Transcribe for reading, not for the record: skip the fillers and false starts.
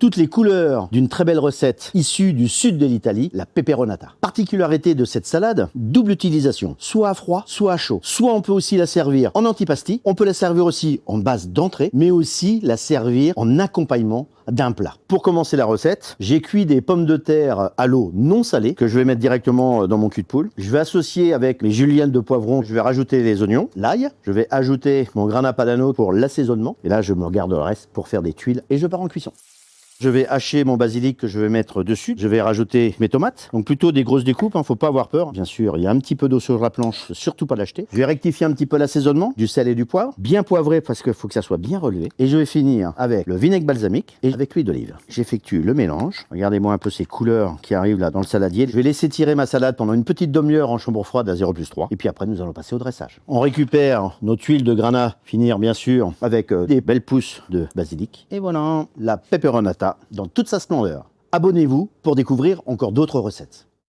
toutes les couleurs d'une très belle recette issue du sud de l'Italie, la peperonata. Particularité de cette salade, double utilisation, soit à froid, soit à chaud. Soit on peut aussi la servir en antipasti, on peut la servir aussi en base d'entrée, mais aussi la servir en accompagnement d'un plat. Pour commencer la recette, j'ai cuit des pommes de terre à l'eau non salée que je vais mettre directement dans mon cul de poule. Je vais associer avec mes juliennes de poivron, je vais rajouter les oignons, l'ail, je vais ajouter mon grana padano pour l'assaisonnement et là je me regarde le reste pour faire des tuiles et je pars en cuisson. Je vais hacher mon basilic que je vais mettre dessus. Je vais rajouter mes tomates. Donc plutôt des grosses découpes, faut pas avoir peur. Bien sûr, il y a un petit peu d'eau sur la planche, surtout pas l'acheter. Je vais rectifier un petit peu l'assaisonnement, du sel et du poivre. Bien poivré parce qu'il faut que ça soit bien relevé. Et je vais finir avec le vinaigre balsamique et avec l'huile d'olive. J'effectue le mélange. Regardez-moi un peu ces couleurs qui arrivent là dans le saladier. Je vais laisser tirer ma salade pendant une petite demi-heure en chambre froide à 0+3. Et puis après, nous allons passer au dressage. On récupère nos tuiles de granat, finir bien sûr avec des belles pousses de basilic. Et voilà, la peperonata dans toute sa splendeur. Abonnez-vous pour découvrir encore d'autres recettes.